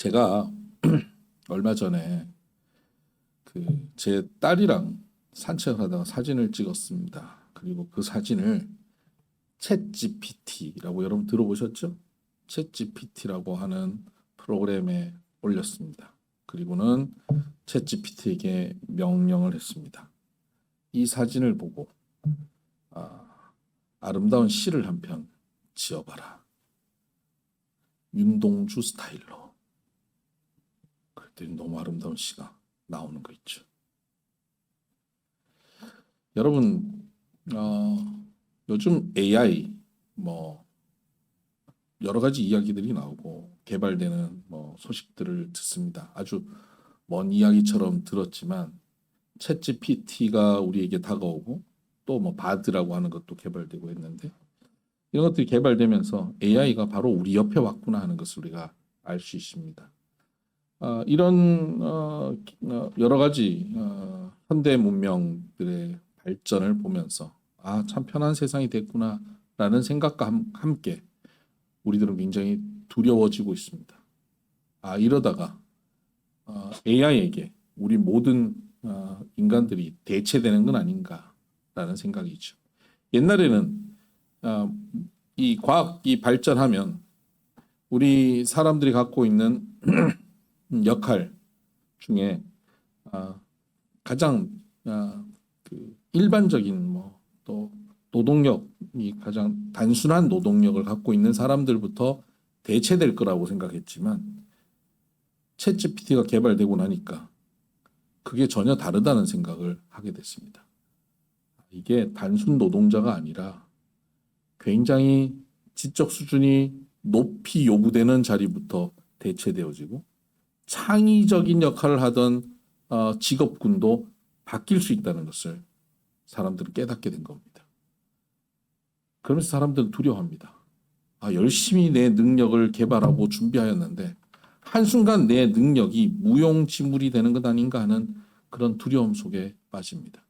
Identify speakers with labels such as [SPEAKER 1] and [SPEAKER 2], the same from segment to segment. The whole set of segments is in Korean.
[SPEAKER 1] 제가 얼마 전에 제 딸이랑 산책을 하다가 사진을 찍었습니다. 그리고 그 사진을 챗 GPT라고 여러분 들어보셨죠? 챗 GPT라고 하는 프로그램에 올렸습니다. 그리고는 챗 GPT에게 명령을 했습니다. 이 사진을 보고 아름다운 시를 한 편 지어봐라. 윤동주 스타일로. 그랬더니 너무 아름다운 시가 나오는 거 있죠. 여러분, 요즘 AI 여러 가지 이야기들이 나오고 개발되는 소식들을 듣습니다. 아주 먼 이야기처럼 들었지만 챗 GPT가 우리에게 다가오고 또 바드라고 하는 것도 개발되고 했는데 이런 것들이 개발되면서 AI가 바로 우리 옆에 왔구나 하는 것을 우리가 알 수 있습니다. 이런 여러 가지 현대 문명들의 발전을 보면서 참 편한 세상이 됐구나라는 생각과 함께 우리들은 굉장히 두려워지고 있습니다. 이러다가 AI에게 우리 모든 인간들이 대체되는 건 아닌가라는 생각이죠. 옛날에는 이 과학이 발전하면 우리 사람들이 갖고 있는 역할 중에 가장 일반적인 또 노동력이 가장 단순한 노동력을 갖고 있는 사람들부터 대체될 거라고 생각했지만 챗 GPT가 개발되고 나니까 그게 전혀 다르다는 생각을 하게 됐습니다. 이게 단순 노동자가 아니라 굉장히 지적 수준이 높이 요구되는 자리부터 대체되어지고 창의적인 역할을 하던 직업군도 바뀔 수 있다는 것을 사람들은 깨닫게 된 겁니다. 그러면서 사람들은 두려워합니다. 열심히 내 능력을 개발하고 준비하였는데 한순간 내 능력이 무용지물이 되는 것 아닌가 하는 그런 두려움 속에 빠집니다.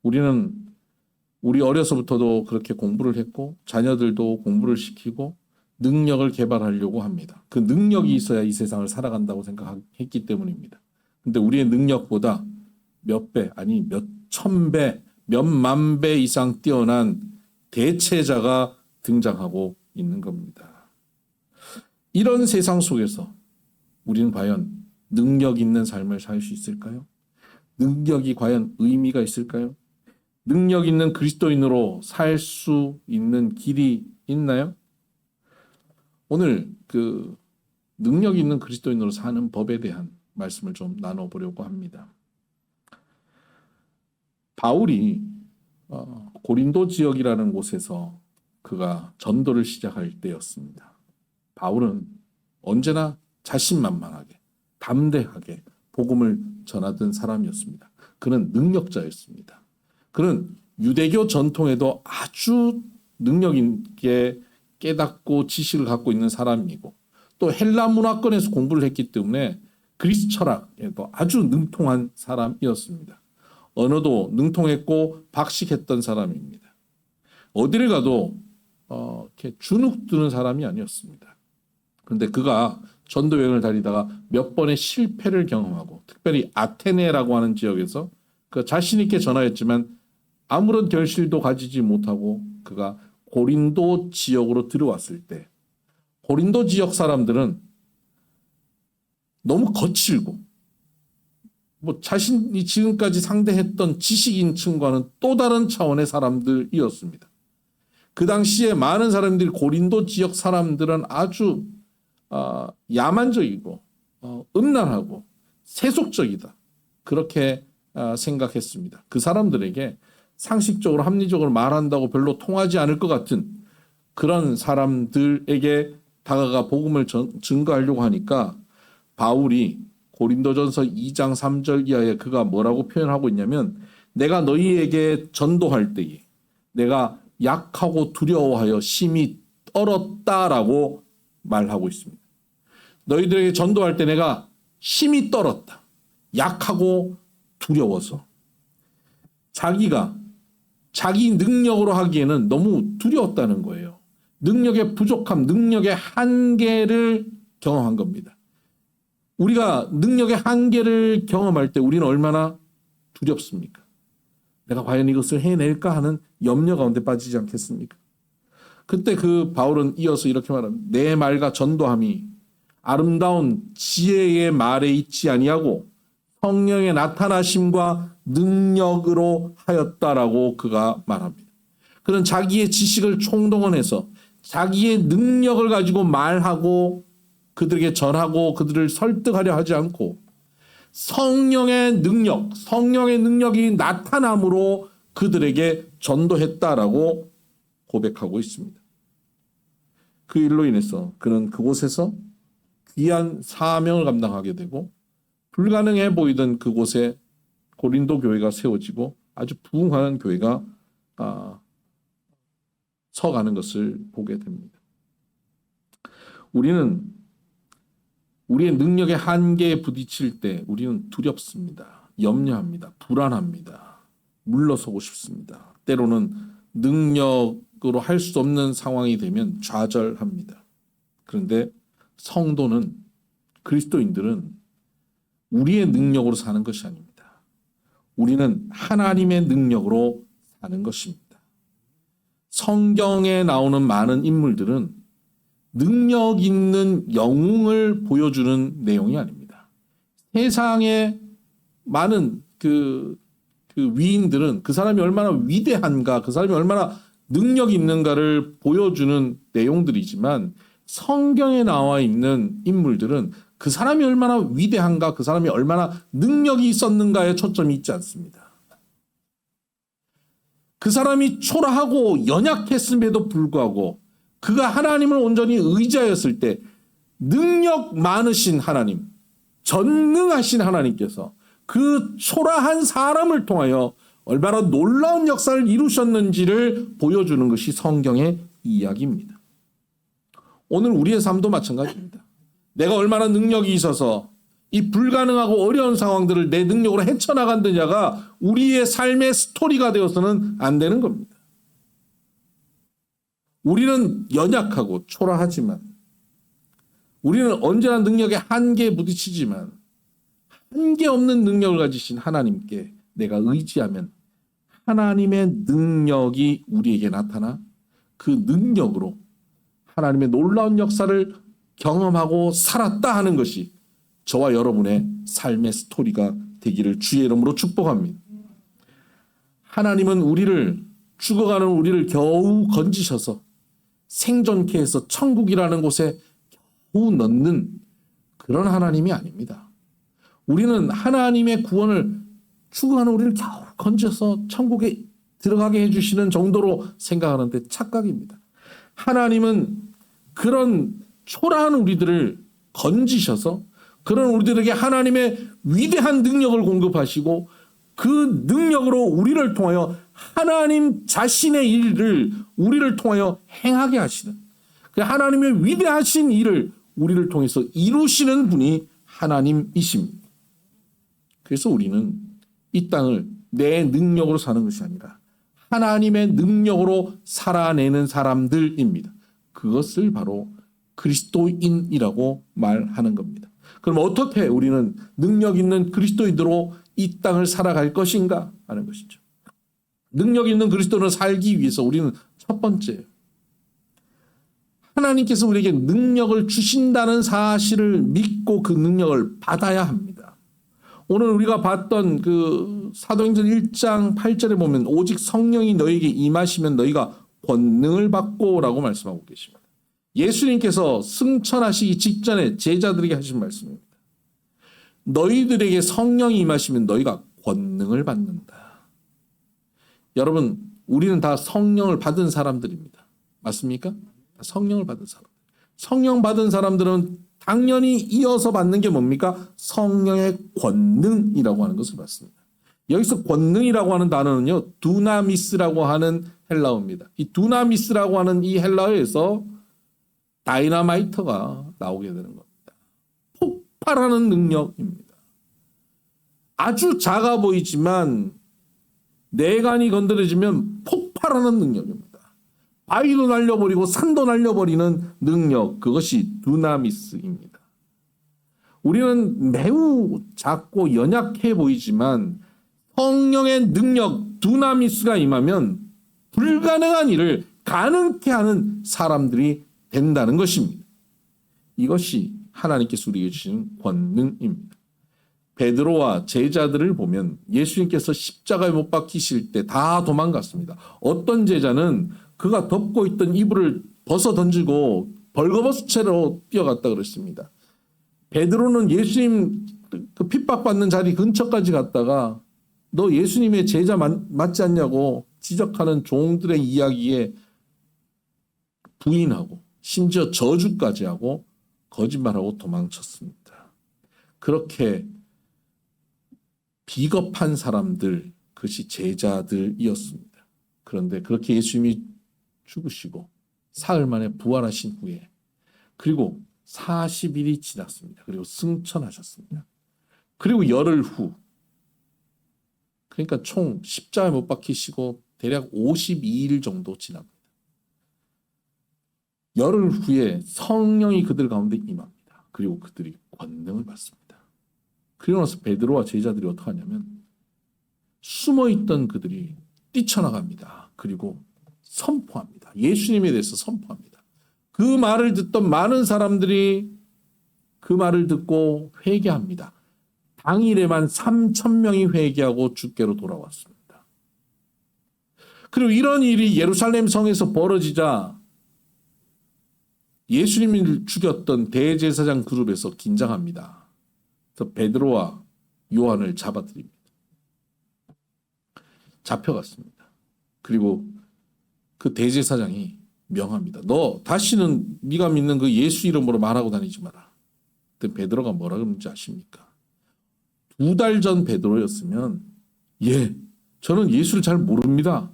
[SPEAKER 1] 우리 어려서부터도 그렇게 공부를 했고 자녀들도 공부를 시키고 능력을 개발하려고 합니다. 그 능력이 있어야 이 세상을 살아간다고 생각했기 때문입니다. 근데 우리의 능력보다 몇 배, 아니 몇 천 배, 몇 만 배 이상 뛰어난 대체자가 등장하고 있는 겁니다. 이런 세상 속에서 우리는 과연 능력 있는 삶을 살 수 있을까요? 능력이 과연 의미가 있을까요? 능력 있는 그리스도인으로 살 수 있는 길이 있나요? 오늘 능력 있는 그리스도인으로 사는 법에 대한 말씀을 좀 나눠보려고 합니다. 바울이 고린도 지역이라는 곳에서 그가 전도를 시작할 때였습니다. 바울은 언제나 자신만만하게 담대하게 복음을 전하던 사람이었습니다. 그는 능력자였습니다. 그는 유대교 전통에도 아주 능력 있게 깨닫고 지식을 갖고 있는 사람이고 또 헬라 문화권에서 공부를 했기 때문에 그리스 철학에도 아주 능통한 사람이었습니다. 언어도 능통했고 박식했던 사람입니다. 어디를 가도 이렇게 주눅 드는 사람이 아니었습니다. 그런데 그가 전도 여행을 다니다가 몇 번의 실패를 경험하고 특별히 아테네라고 하는 지역에서 그 자신 있게 전하였지만 아무런 결실도 가지지 못하고 그가 고린도 지역으로 들어왔을 때 고린도 지역 사람들은 너무 거칠고 자신이 지금까지 상대했던 지식인층과는 또 다른 차원의 사람들이었습니다. 그 당시에 많은 사람들이 고린도 지역 사람들은 아주 야만적이고 음란하고 세속적이다. 그렇게 생각했습니다. 그 사람들에게 상식적으로 합리적으로 말한다고 별로 통하지 않을 것 같은 그런 사람들에게 다가가 복음을 증거하려고 하니까 바울이 고린도전서 2장 3절 이하에 그가 뭐라고 표현하고 있냐면 내가 너희에게 전도할 때에 내가 약하고 두려워하여 심히 떨었다라고 말하고 있습니다. 너희들에게 전도할 때 내가 심히 떨었다. 약하고 두려워서. 자기가 자기 능력으로 하기에는 너무 두려웠다는 거예요. 능력의 부족함, 능력의 한계를 경험한 겁니다. 우리가 능력의 한계를 경험할 때 우리는 얼마나 두렵습니까? 내가 과연 이것을 해낼까 하는 염려 가운데 빠지지 않겠습니까? 그때 그 바울은 이어서 이렇게 말합니다. 내 말과 전도함이 아름다운 지혜의 말에 있지 아니하고 성령의 나타나심과 능력으로 하였다라고 그가 말합니다. 그는 자기의 지식을 총동원해서 자기의 능력을 가지고 말하고 그들에게 전하고 그들을 설득하려 하지 않고 성령의 능력이 나타남으로 그들에게 전도했다라고 고백하고 있습니다. 그 일로 인해서 그는 그곳에서 귀한 사명을 감당하게 되고 불가능해 보이던 그곳에 고린도 교회가 세워지고 아주 부흥하는 교회가 서가는 것을 보게 됩니다. 우리는 우리의 능력의 한계에 부딪힐 때 우리는 두렵습니다. 염려합니다. 불안합니다. 물러서고 싶습니다. 때로는 능력으로 할 수 없는 상황이 되면 좌절합니다. 그런데 성도는, 그리스도인들은 우리의 능력으로 사는 것이 아닙니다. 우리는 하나님의 능력으로 사는 것입니다. 성경에 나오는 많은 인물들은 능력 있는 영웅을 보여주는 내용이 아닙니다. 세상에 많은 그 위인들은 그 사람이 얼마나 위대한가, 그 사람이 얼마나 능력이 있는가를 보여주는 내용들이지만 성경에 나와 있는 인물들은 그 사람이 얼마나 위대한가, 그 사람이 얼마나 능력이 있었는가에 초점이 있지 않습니다. 그 사람이 초라하고 연약했음에도 불구하고 그가 하나님을 온전히 의지하였을 때 능력 많으신 하나님, 전능하신 하나님께서 그 초라한 사람을 통하여 얼마나 놀라운 역사를 이루셨는지를 보여주는 것이 성경의 이야기입니다. 오늘 우리의 삶도 마찬가지입니다. 내가 얼마나 능력이 있어서 이 불가능하고 어려운 상황들을 내 능력으로 헤쳐나간다냐가 우리의 삶의 스토리가 되어서는 안 되는 겁니다. 우리는 연약하고 초라하지만 우리는 언제나 능력의 한계에 부딪히지만 한계 없는 능력을 가지신 하나님께 내가 의지하면 하나님의 능력이 우리에게 나타나 그 능력으로 하나님의 놀라운 역사를 경험하고 살았다 하는 것이 저와 여러분의 삶의 스토리가 되기를 주의 이름으로 축복합니다. 하나님은 죽어가는 우리를 겨우 건지셔서 생존케 해서 천국이라는 곳에 겨우 넣는 그런 하나님이 아닙니다. 우리는 하나님의 구원을 죽어가는 우리를 겨우 건져서 천국에 들어가게 해주시는 정도로 생각하는데 착각입니다. 하나님은 그런 초라한 우리들을 건지셔서 그런 우리들에게 하나님의 위대한 능력을 공급하시고 그 능력으로 우리를 통하여 하나님 자신의 일을 우리를 통하여 행하게 하시는 그 하나님의 위대하신 일을 우리를 통해서 이루시는 분이 하나님이십니다. 그래서 우리는 이 땅을 내 능력으로 사는 것이 아니라 하나님의 능력으로 살아내는 사람들입니다. 그것을 바로 그리스도인이라고 말하는 겁니다. 그럼 어떻게 우리는 능력 있는 그리스도인으로 이 땅을 살아갈 것인가 하는 것이죠. 능력 있는 그리스도인으로 살기 위해서 우리는 첫 번째 하나님께서 우리에게 능력을 주신다는 사실을 믿고 그 능력을 받아야 합니다. 오늘 우리가 봤던 그 사도행전 1장 8절에 보면 오직 성령이 너에게 임하시면 너희가 권능을 받고라고 말씀하고 계십니다. 예수님께서 승천하시기 직전에 제자들에게 하신 말씀입니다. 너희들에게 성령이 임하시면 너희가 권능을 받는다. 여러분, 우리는 다 성령을 받은 사람들입니다. 맞습니까? 성령을 받은 사람. 성령 받은 사람들은 당연히 이어서 받는 게 뭡니까? 성령의 권능이라고 하는 것을 받습니다. 여기서 권능이라고 하는 단어는요, 두나미스라고 하는 헬라어입니다. 이 두나미스라고 하는 이 헬라어에서 다이너마이트가 나오게 되는 겁니다. 폭발하는 능력입니다. 아주 작아 보이지만 내관이 건드려지면 폭발하는 능력입니다. 바위도 날려버리고 산도 날려버리는 능력, 그것이 두나미스입니다. 우리는 매우 작고 연약해 보이지만 성령의 능력 두나미스가 임하면 불가능한 일을 가능케 하는 사람들이 된다는 것입니다. 이것이 하나님께서 우리에게 주신 권능입니다. 베드로와 제자들을 보면 예수님께서 십자가에 못 박히실 때 다 도망갔습니다. 어떤 제자는 그가 덮고 있던 이불을 벗어 던지고 벌거벗은 채로 뛰어갔다 그랬습니다. 베드로는 예수님 그 핍박받는 자리 근처까지 갔다가 너 예수님의 제자 맞지 않냐고 지적하는 종들의 이야기에 부인하고 심지어 저주까지 하고 거짓말하고 도망쳤습니다. 그렇게 비겁한 사람들, 그것이 제자들이었습니다. 그런데 그렇게 예수님이 죽으시고 사흘 만에 부활하신 후에 그리고 40일이 지났습니다. 그리고 승천하셨습니다. 그리고 열흘 후 그러니까 총 십자가에 못 박히시고 대략 52일 정도 지납니다. 열흘 후에 성령이 그들 가운데 임합니다. 그리고 그들이 권능을 받습니다. 그리고 나서 베드로와 제자들이 어떻게 하냐면 숨어있던 그들이 뛰쳐나갑니다. 그리고 선포합니다. 예수님에 대해서 선포합니다. 그 말을 듣던 많은 사람들이 그 말을 듣고 회개합니다. 당일에만 3,000명이 회개하고 주께로 돌아왔습니다. 그리고 이런 일이 예루살렘 성에서 벌어지자 예수님을 죽였던 대제사장 그룹에서 긴장합니다. 그래서 베드로와 요한을 잡아들입니다. 잡혀갔습니다. 그리고 그 대제사장이 명합니다. 너 다시는 네가 믿는 그 예수 이름으로 말하고 다니지 마라. 그때 베드로가 뭐라 그러는지 아십니까? 2달 전 베드로였으면 예, 저는 예수를 잘 모릅니다.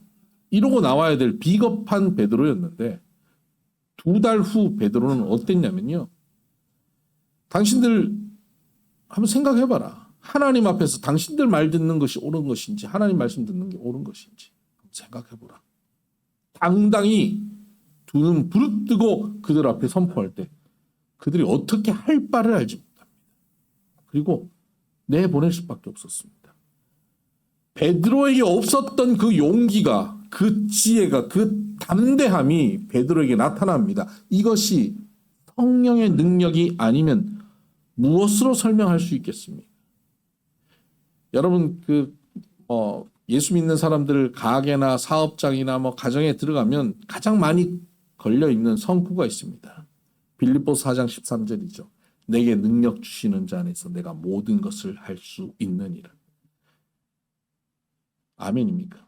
[SPEAKER 1] 이러고 나와야 될 비겁한 베드로였는데 2달 후 베드로는 어땠냐면요. 당신들 한번 생각해봐라. 하나님 앞에서 당신들 말 듣는 것이 옳은 것인지 하나님 말씀 듣는 게 옳은 것인지 한번 생각해보라. 당당히 두 눈 부릅뜨고 그들 앞에 선포할 때 그들이 어떻게 할 바를 알지 못합니다. 그리고 내보낼 수밖에 없었습니다. 베드로에게 없었던 그 용기가, 그 지혜가, 그 담대함이 베드로에게 나타납니다. 이것이 성령의 능력이 아니면 무엇으로 설명할 수 있겠습니까? 여러분 예수 믿는 사람들 가게나 사업장이나 가정에 들어가면 가장 많이 걸려 있는 성구가 있습니다. 빌립보서 4장 13절이죠. 내게 능력 주시는 자 안에서 내가 모든 것을 할 수 있느니라. 아멘입니까?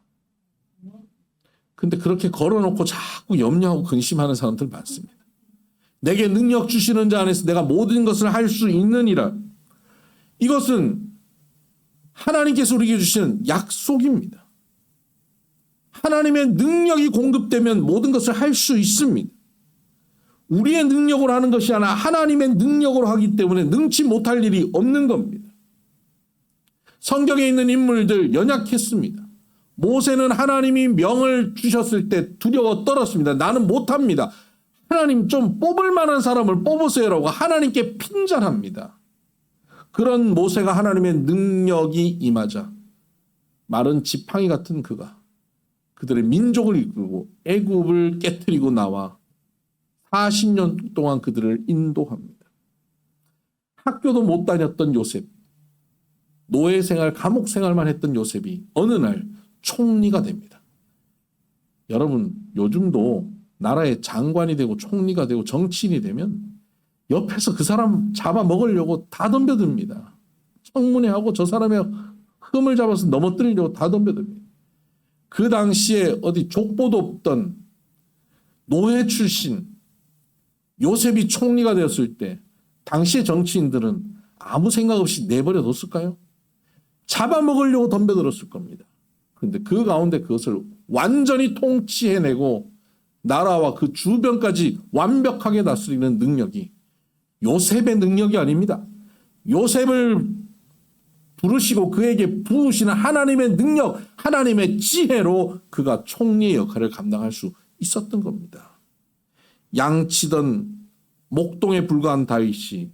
[SPEAKER 1] 근데 그렇게 걸어놓고 자꾸 염려하고 근심하는 사람들 많습니다. 내게 능력 주시는 자 안에서 내가 모든 것을 할 수 있느니라. 이것은 하나님께서 우리에게 주시는 약속입니다. 하나님의 능력이 공급되면 모든 것을 할 수 있습니다. 우리의 능력으로 하는 것이 아니라 하나님의 능력으로 하기 때문에 능치 못할 일이 없는 겁니다. 성경에 있는 인물들 연약했습니다. 모세는 하나님이 명을 주셨을 때 두려워 떨었습니다. 나는 못합니다. 하나님 좀 뽑을 만한 사람을 뽑으세요라고 하나님께 핀잔합니다. 그런 모세가 하나님의 능력이 임하자 마른 지팡이 같은 그가 그들의 민족을 이끌고 애굽을 깨뜨리고 나와 40년 동안 그들을 인도합니다. 학교도 못 다녔던 요셉, 노예 생활, 감옥 생활만 했던 요셉이 어느 날 총리가 됩니다. 여러분, 요즘도 나라의 장관이 되고 총리가 되고 정치인이 되면 옆에서 그 사람 잡아먹으려고 다 덤벼듭니다. 청문회하고 저 사람의 흠을 잡아서 넘어뜨리려고 다 덤벼듭니다. 그 당시에 어디 족보도 없던 노예 출신 요셉이 총리가 되었을 때 당시의 정치인들은 아무 생각 없이 내버려 뒀을까요? 잡아먹으려고 덤벼들었을 겁니다. 그런데 그 가운데 그것을 완전히 통치해내고 나라와 그 주변까지 완벽하게 다스리는 능력이 요셉의 능력이 아닙니다. 요셉을 부르시고 그에게 부으시는 하나님의 능력, 하나님의 지혜로 그가 총리의 역할을 감당할 수 있었던 겁니다. 양치던 목동에 불과한 다윗이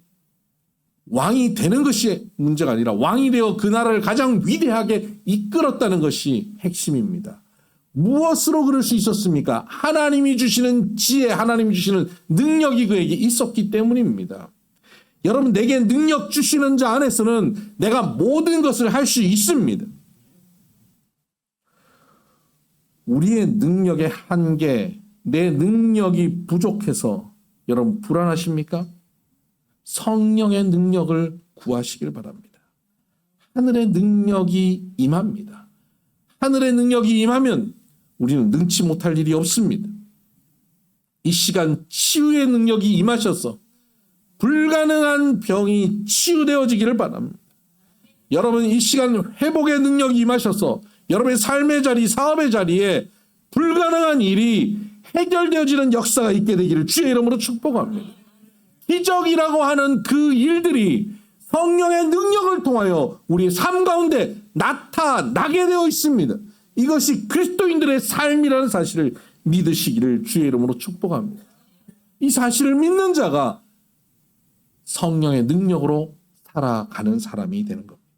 [SPEAKER 1] 왕이 되는 것이 문제가 아니라 왕이 되어 그 나라를 가장 위대하게 이끌었다는 것이 핵심입니다. 무엇으로 그럴 수 있었습니까? 하나님이 주시는 지혜, 하나님이 주시는 능력이 그에게 있었기 때문입니다. 여러분, 내게 능력 주시는 자 안에서는 내가 모든 것을 할 수 있습니다. 우리의 능력의 한계, 내 능력이 부족해서 여러분 불안하십니까? 성령의 능력을 구하시길 바랍니다. 하늘의 능력이 임합니다. 하늘의 능력이 임하면 우리는 능치 못할 일이 없습니다. 이 시간 치유의 능력이 임하셔서 불가능한 병이 치유되어지기를 바랍니다. 여러분, 이 시간 회복의 능력이 임하셔서 여러분의 삶의 자리, 사업의 자리에 불가능한 일이 해결되어지는 역사가 있게 되기를 주의 이름으로 축복합니다. 기적이라고 하는 그 일들이 성령의 능력을 통하여 우리의 삶 가운데 나타나게 되어 있습니다. 이것이 그리스도인들의 삶이라는 사실을 믿으시기를 주의 이름으로 축복합니다. 이 사실을 믿는 자가 성령의 능력으로 살아가는 사람이 되는 겁니다.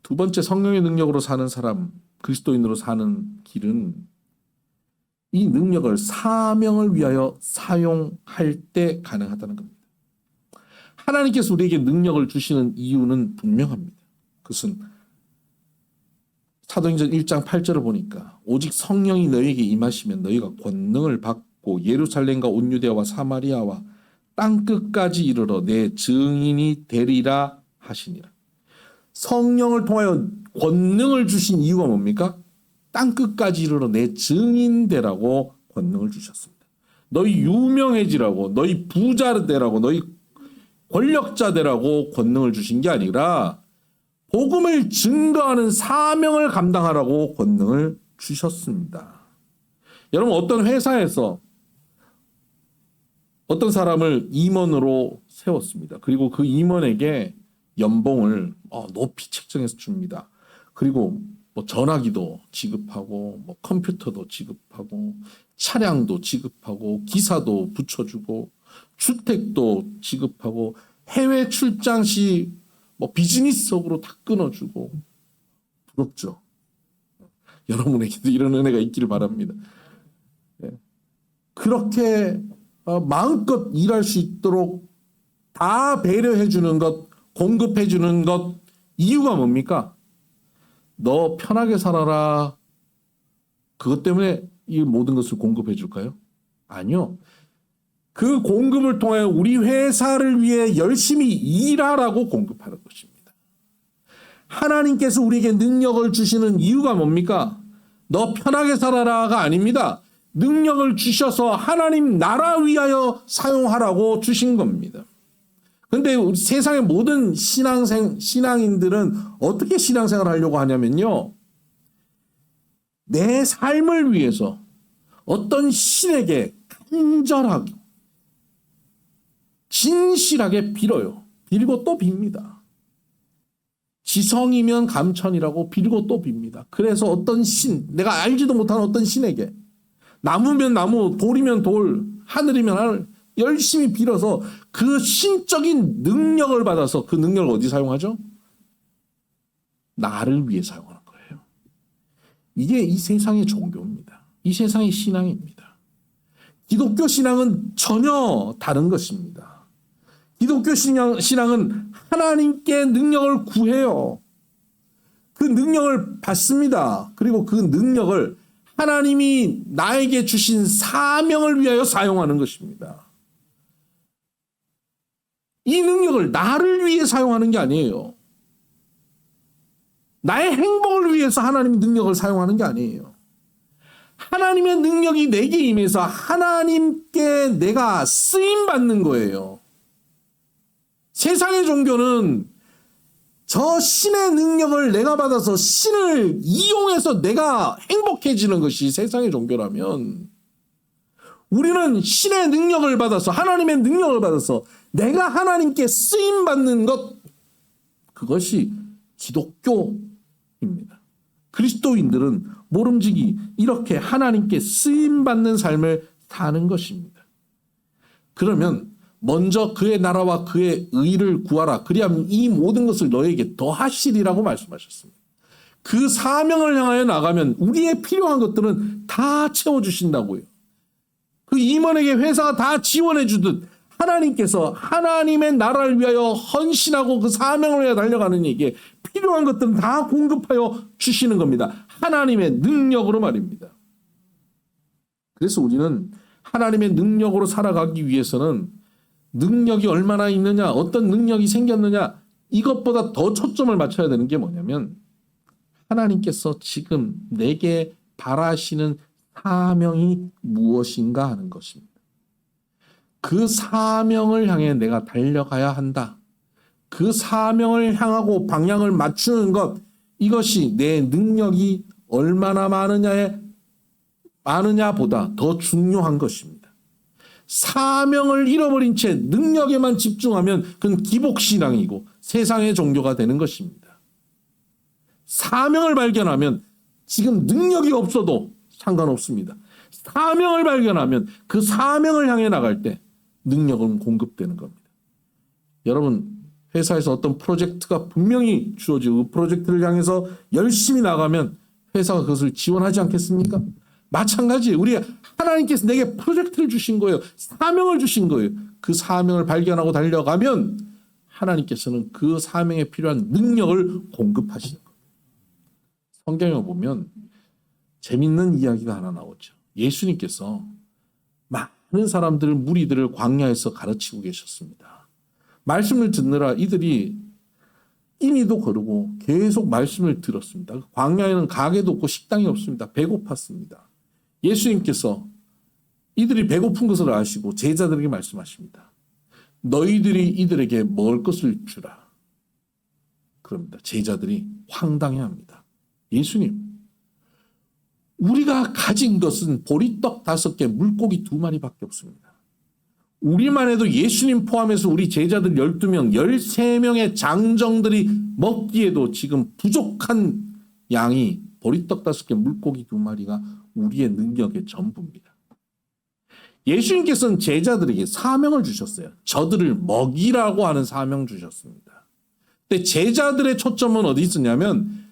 [SPEAKER 1] 두 번째, 성령의 능력으로 사는 사람, 그리스도인으로 사는 길은 이 능력을 사명을 위하여 사용할 때 가능하다는 겁니다. 하나님께서 우리에게 능력을 주시는 이유는 분명합니다. 그것은 사도행전 1장 8절을 보니까 오직 성령이 너희에게 임하시면 너희가 권능을 받고 예루살렘과 온 유대와 사마리아와 땅끝까지 이르러 내 증인이 되리라 하시니라. 성령을 통하여 권능을 주신 이유가 뭡니까? 땅끝까지 이르러 내 증인 되라고 권능을 주셨습니다. 너희 유명해지라고, 너희 부자 되라고, 너희 권력자 되라고 권능을 주신 게 아니라 복음을 증거하는 사명을 감당하라고 권능을 주셨습니다. 여러분, 어떤 회사에서 어떤 사람을 임원으로 세웠습니다. 그리고 그 임원에게 연봉을 높이 책정해서 줍니다. 그리고 전화기도 지급하고 컴퓨터도 지급하고 차량도 지급하고 기사도 붙여주고 주택도 지급하고 해외 출장 시 비즈니스석으로 다 끊어주고. 부럽죠? 여러분에게도 이런 은혜가 있기를 바랍니다. 그렇게 마음껏 일할 수 있도록 다 배려해 주는 것, 공급해 주는 것, 이유가 뭡니까? 너 편하게 살아라. 그것 때문에 이 모든 것을 공급해 줄까요? 아니요. 그 공급을 통해 우리 회사를 위해 열심히 일하라고 공급하는 것입니다. 하나님께서 우리에게 능력을 주시는 이유가 뭡니까? 너 편하게 살아라가 아닙니다. 능력을 주셔서 하나님 나라 위하여 사용하라고 주신 겁니다. 그런데 세상의 모든 신앙인들은 어떻게 신앙생활을 하려고 하냐면요, 내 삶을 위해서 어떤 신에게 간절하게 진실하게 빌어요. 빌고 또 빕니다. 지성이면 감천이라고 빌고 또 빕니다. 그래서 어떤 신, 내가 알지도 못하는 어떤 신에게, 나무면 나무, 돌이면 돌, 하늘이면 하늘, 열심히 빌어서 그 신적인 능력을 받아서 그 능력을 어디 사용하죠? 나를 위해 사용하는 거예요. 이게 이 세상의 종교입니다. 이 세상의 신앙입니다. 기독교 신앙은 전혀 다른 것입니다. 기독교 신앙은 하나님께 능력을 구해요. 그 능력을 받습니다. 그리고 그 능력을 하나님이 나에게 주신 사명을 위하여 사용하는 것입니다. 이 능력을 나를 위해 사용하는 게 아니에요. 나의 행복을 위해서 하나님의 능력을 사용하는 게 아니에요. 하나님의 능력이 내게 임해서 하나님께 내가 쓰임받는 거예요. 세상의 종교는 저 신의 능력을 내가 받아서 신을 이용해서 내가 행복해지는 것이 세상의 종교라면, 우리는 신의 능력을 받아서, 하나님의 능력을 받아서 내가 하나님께 쓰임받는 것, 그것이 기독교입니다. 그리스도인들은 모름지기 이렇게 하나님께 쓰임받는 삶을 사는 것입니다. 그러면 먼저 그의 나라와 그의 의를 구하라. 그리하면 이 모든 것을 너에게 더하시리라고 말씀하셨습니다. 그 사명을 향하여 나가면 우리의 필요한 것들은 다 채워주신다고요. 그 임원에게 회사가 다 지원해 주듯 하나님께서 하나님의 나라를 위하여 헌신하고 그 사명을 위하여 달려가는 이에게 필요한 것들은 다 공급하여 주시는 겁니다. 하나님의 능력으로 말입니다. 그래서 우리는 하나님의 능력으로 살아가기 위해서는 능력이 얼마나 있느냐, 어떤 능력이 생겼느냐, 이것보다 더 초점을 맞춰야 되는 게 뭐냐면 하나님께서 지금 내게 바라시는 사명이 무엇인가 하는 것입니다. 그 사명을 향해 내가 달려가야 한다. 그 사명을 향하고 방향을 맞추는 것, 이것이 내 능력이 얼마나 많으냐보다 더 중요한 것입니다. 사명을 잃어버린 채 능력에만 집중하면 그건 기복신앙이고 세상의 종교가 되는 것입니다. 사명을 발견하면 지금 능력이 없어도 상관없습니다. 사명을 발견하면 그 사명을 향해 나갈 때 능력은 공급되는 겁니다. 여러분, 회사에서 어떤 프로젝트가 분명히 주어지고 그 프로젝트를 향해서 열심히 나가면 회사가 그것을 지원하지 않겠습니까? 마찬가지예요. 우리 하나님께서 내게 프로젝트를 주신 거예요. 사명을 주신 거예요. 그 사명을 발견하고 달려가면 하나님께서는 그 사명에 필요한 능력을 공급하시는 거예요. 성경에 보면 재밌는 이야기가 하나 나오죠. 예수님께서 많은 사람들을, 무리들을 광야에서 가르치고 계셨습니다. 말씀을 듣느라 이들이 임의도 거르고 계속 말씀을 들었습니다. 광야에는 가게도 없고 식당이 없습니다. 배고팠습니다. 예수님께서 이들이 배고픈 것을 아시고 제자들에게 말씀하십니다. 너희들이 이들에게 먹을 것을 주라. 그럽니다. 제자들이 황당해합니다. 예수님, 우리가 가진 것은 보리떡 5개, 물고기 2마리밖에 없습니다. 우리만 해도 예수님 포함해서 우리 제자들 12명, 13명의 장정들이 먹기에도 지금 부족한 양이 보리떡 5개, 물고기 2마리가 우리의 능력의 전부입니다. 예수님께서는 제자들에게 사명을 주셨어요. 저들을 먹이라고 하는 사명 주셨습니다. 근데 제자들의 초점은 어디 있었냐면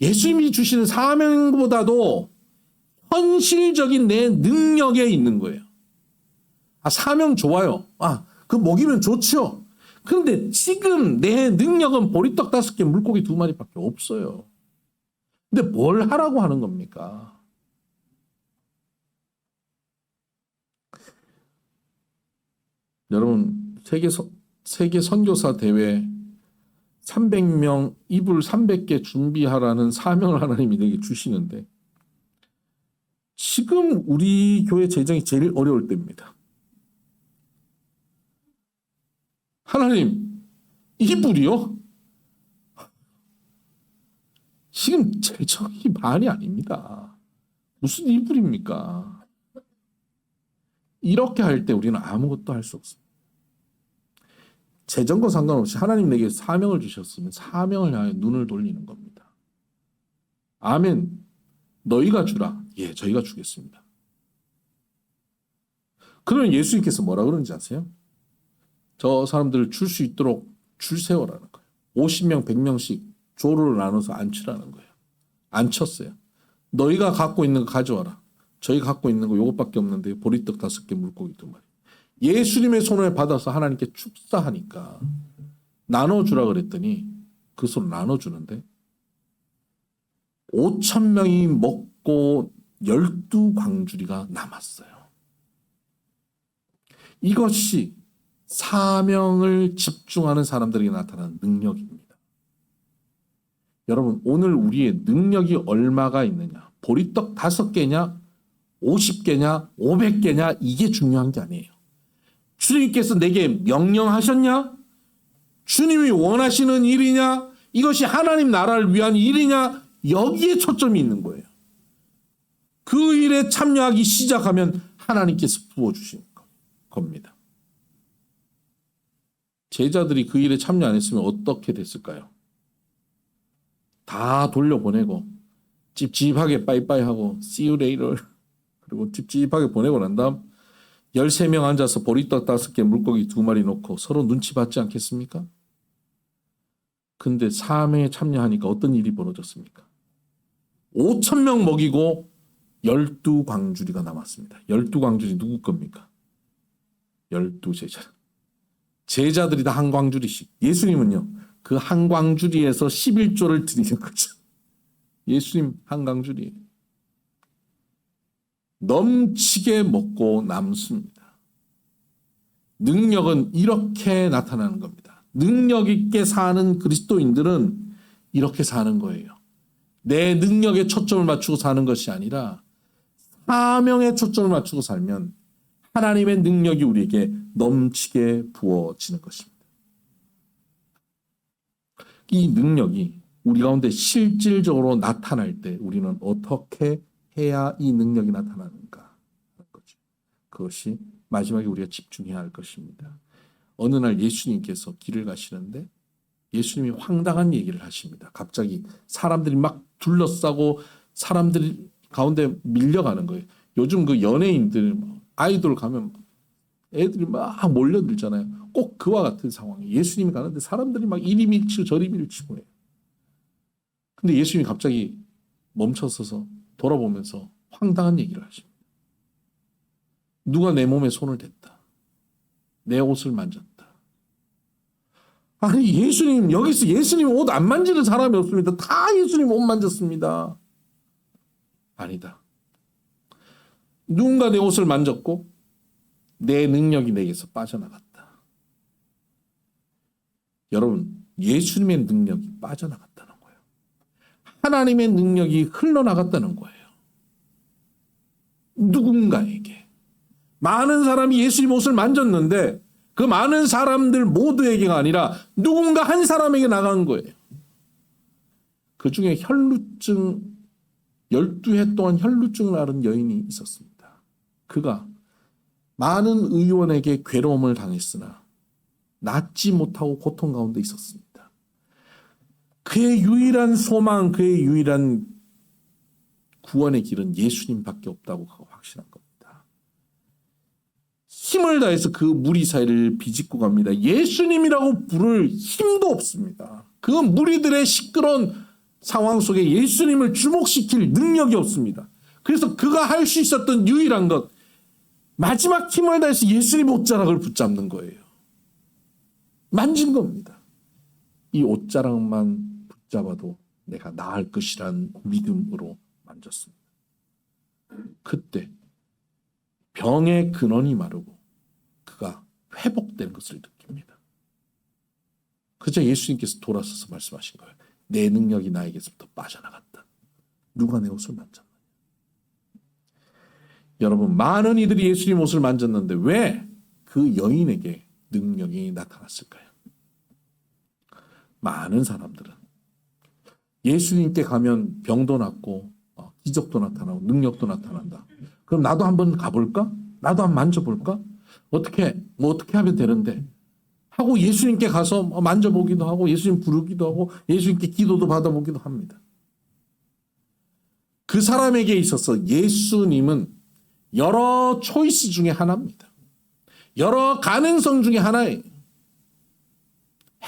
[SPEAKER 1] 예수님이 주시는 사명보다도 현실적인 내 능력에 있는 거예요. 사명 좋아요. 그 먹이면 좋죠. 그런데 지금 내 능력은 보리떡 5개, 물고기 2마리밖에 없어요. 근데 뭘 하라고 하는 겁니까? 여러분, 세계 선교사 대회 300명 이불 300개 준비하라는 사명을 하나님이 내게 주시는데 지금 우리 교회 재정이 제일 어려울 때입니다. 하나님, 이불이요? 지금 재정이 많이 아닙니다. 무슨 이불입니까? 이렇게 할 때 우리는 아무것도 할 수 없습니다. 재정과 상관없이 하나님 내게 사명을 주셨으면 사명을 향해 눈을 돌리는 겁니다. 아멘. 너희가 주라. 예, 저희가 주겠습니다. 그러면 예수님께서 뭐라 그런지 아세요? 저 사람들을 줄 수 있도록 줄 세워라는 거예요. 50명, 100명씩 조를 나눠서 앉히라는 거예요. 앉혔어요. 너희가 갖고 있는 거 가져와라. 저희 갖고 있는 거 요것밖에 없는데 보리떡 5개, 물고기 2마리. 예수님의 손을 받아서 하나님께 축사하니까 나눠주라 그랬더니 그 손을 나눠주는데 5,000명이 먹고 12광주리가 남았어요. 이것이 사명을 집중하는 사람들에게 나타나는 능력입니다. 여러분, 오늘 우리의 능력이 얼마가 있느냐? 보리떡 5개냐? 50개냐? 500개냐? 이게 중요한 게 아니에요. 주님께서 내게 명령하셨냐? 주님이 원하시는 일이냐? 이것이 하나님 나라를 위한 일이냐? 여기에 초점이 있는 거예요. 그 일에 참여하기 시작하면 하나님께서 부어주시는 겁니다. 제자들이 그 일에 참여 안 했으면 어떻게 됐을까요? 다 돌려보내고 찝찝하게 빠이빠이하고 See you later 그리고 찝찝하게 보내고 난 다음 13명 앉아서 보리떡 5개, 물고기 2마리 놓고 서로 눈치 받지 않겠습니까? 근데 사명에 참여하니까 어떤 일이 벌어졌습니까? 5,000명 먹이고 12광주리가 남았습니다. 12광주리 누구 겁니까? 12제자. 제자들이 다 한 광주리씩. 예수님은요, 그 한 광주리에서 11조를 드리는 거죠. 예수님 한 광주리에 넘치게 먹고 남습니다. 능력은 이렇게 나타나는 겁니다. 능력 있게 사는 그리스도인들은 이렇게 사는 거예요. 내 능력에 초점을 맞추고 사는 것이 아니라 사명에 초점을 맞추고 살면 하나님의 능력이 우리에게 넘치게 부어지는 것입니다. 이 능력이 우리 가운데 실질적으로 나타날 때 우리는 어떻게 해야 이 능력이 나타나는가 하는 거죠. 그것이 마지막에 우리가 집중해야 할 것입니다. 어느 날 예수님께서 길을 가시는데 예수님이 황당한 얘기를 하십니다. 갑자기 사람들이 막 둘러싸고 사람들이 가운데 밀려가는 거예요. 요즘 그 연예인들 아이돌 가면 애들이 막 몰려들잖아요. 꼭 그와 같은 상황이에요. 예수님이 가는데 사람들이 막 이리 밀치고 저리 밀치고 해요. 근데 예수님이 갑자기 멈춰서서 돌아보면서 황당한 얘기를 하십니다. 누가 내 몸에 손을 댔다. 내 옷을 만졌다. 아니 예수님 여기서 예수님 옷 안 만지는 사람이 없습니다. 다 예수님 옷 만졌습니다. 아니다. 누군가 내 옷을 만졌고 내 능력이 내게서 빠져나갔다. 여러분 예수님의 능력이 빠져나갔다는 거예요. 하나님의 능력이 흘러나갔다는 거예요. 누군가에게. 많은 사람이 예수님 옷을 만졌는데 그 많은 사람들 모두에게가 아니라 누군가 한 사람에게 나간 거예요. 그 중에 혈루증 12해 동안 혈루증을 앓은 여인이 있었습니다. 그가 많은 의원에게 괴로움을 당했으나 낫지 못하고 고통 가운데 있었습니다. 그의 유일한 소망, 그의 유일한 구원의 길은 예수님밖에 없다고 확신한 겁니다. 힘을 다해서 그 무리 사이를 비집고 갑니다. 예수님이라고 부를 힘도 없습니다. 그 무리들의 시끄러운 상황 속에 예수님을 주목시킬 능력이 없습니다. 그래서 그가 할 수 있었던 유일한 것, 마지막 힘을 다해서 예수님 옷자락을 붙잡는 거예요. 만진 겁니다. 이 옷자락만 붙잡아도 내가 나을 것이란 믿음으로 만졌습니다. 그때 병의 근원이 마르고 그가 회복된 것을 느낍니다. 그저 예수님께서 돌아서서 말씀하신 거예요. 내 능력이 나에게서부터 빠져나갔다. 누가 내 옷을 만졌느냐. 여러분 많은 이들이 예수님 옷을 만졌는데 왜 그 여인에게 능력이 나타났을까요? 많은 사람들은 예수님께 가면 병도 낫고 기적도 나타나고 능력도 나타난다. 그럼 나도 한번 가볼까? 나도 한번 만져볼까? 어떻게 하면 되는데 하고 예수님께 가서 만져보기도 하고 예수님 부르기도 하고 예수님께 기도도 받아보기도 합니다. 그 사람에게 있어서 예수님은 여러 초이스 중에 하나입니다. 여러 가능성 중에 하나예요.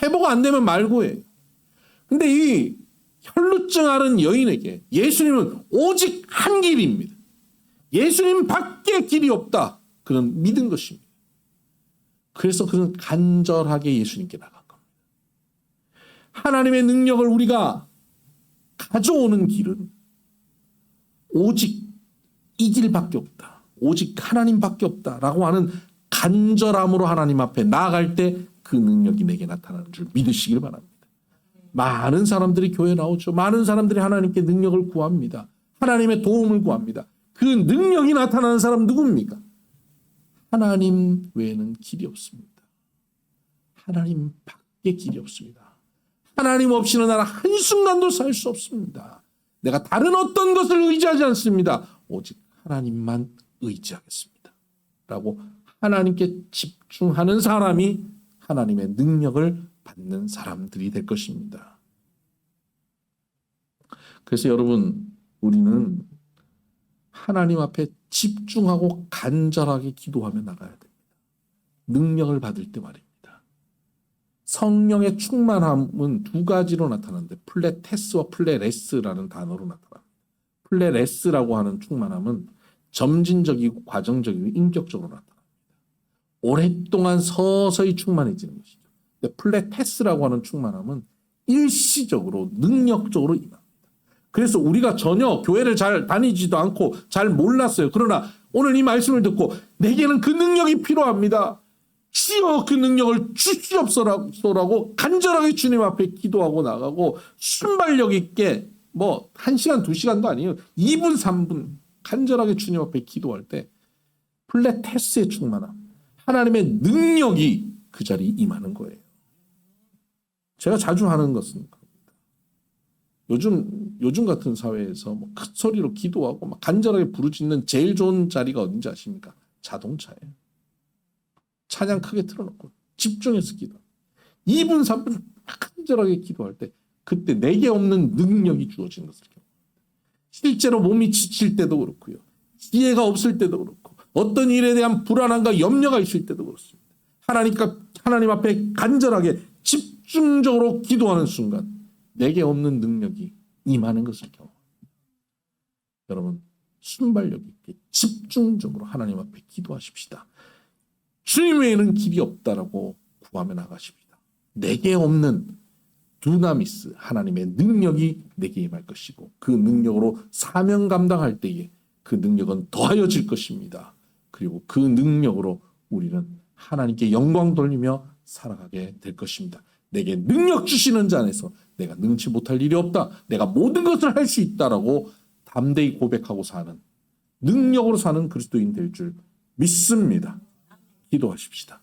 [SPEAKER 1] 회복 안 되면 말고예요. 근데 이 혈루증 앓은 여인에게 예수님은 오직 한 길입니다. 예수님 밖에 길이 없다. 그는 믿은 것입니다. 그래서 그는 간절하게 예수님께 나간 겁니다. 하나님의 능력을 우리가 가져오는 길은 오직 이 길밖에 없다. 오직 하나님밖에 없다라고 하는 간절함으로 하나님 앞에 나아갈 때 그 능력이 내게 나타나는 줄 믿으시길 바랍니다. 많은 사람들이 교회에 나오죠. 많은 사람들이 하나님께 능력을 구합니다. 하나님의 도움을 구합니다. 그 능력이 나타나는 사람 누굽니까? 하나님 외에는 길이 없습니다. 하나님 밖에 길이 없습니다. 하나님 없이는 나는 한순간도 살 수 없습니다. 내가 다른 어떤 것을 의지하지 않습니다. 오직 하나님만 의지하겠습니다. 라고 하나님께 집중하는 사람이 하나님의 능력을 받는 사람들이 될 것입니다. 그래서 여러분 우리는 하나님 앞에 집중하고 간절하게 기도하며 나가야 됩니다. 능력을 받을 때 말입니다. 성령의 충만함은 두 가지로 나타나는데 플레테스와 플레레스라는 단어로 나타납니다. 플레레스라고 하는 충만함은 점진적이고 과정적이고 인격적으로 나타납니다. 오랫동안 서서히 충만해지는 것이죠. 근데 플레테스라고 하는 충만함은 일시적으로 능력적으로 임합니다. 그래서 우리가 전혀 교회를 잘 다니지도 않고 잘 몰랐어요. 그러나 오늘 이 말씀을 듣고 내게는 그 능력이 필요합니다. 주여 그 능력을 주시옵소서라고 간절하게 주님 앞에 기도하고 나가고 순발력 있게 뭐 1시간 2시간도 아니에요. 2분 3분 간절하게 주님 앞에 기도할 때 플레테스의 충만함, 하나님의 능력이 그 자리에 임하는 거예요. 제가 자주 하는 것은 요즘 같은 사회에서 뭐 큰 소리로 기도하고 막 간절하게 부르짖는 제일 좋은 자리가 어딘지 아십니까? 자동차예요. 찬양 크게 틀어놓고 집중해서 기도. 2분 3분 간절하게 기도할 때 그때 내게 없는 능력이 주어지는 것을 경험합니다. 실제로 몸이 지칠 때도 그렇고요. 지혜가 없을 때도 그렇고 어떤 일에 대한 불안함과 염려가 있을 때도 그렇습니다. 하나님 앞에 간절하게 집중적으로 기도하는 순간 내게 없는 능력이 임하는 것을 경험합니다. 여러분 순발력 있게 집중적으로 하나님 앞에 기도하십시다. 주님 외에는 길이 없다라고 구하며 나가십니다. 내게 없는 두나미스 하나님의 능력이 내게 임할 것이고 그 능력으로 사명 감당할 때에 그 능력은 더하여질 것입니다. 그리고 그 능력으로 우리는 하나님께 영광 돌리며 살아가게 될 것입니다. 내게 능력 주시는 자 안에서 내가 능치 못할 일이 없다. 내가 모든 것을 할 수 있다라고 담대히 고백하고 사는 능력으로 사는 그리스도인 될 줄 믿습니다. 기도하십시다.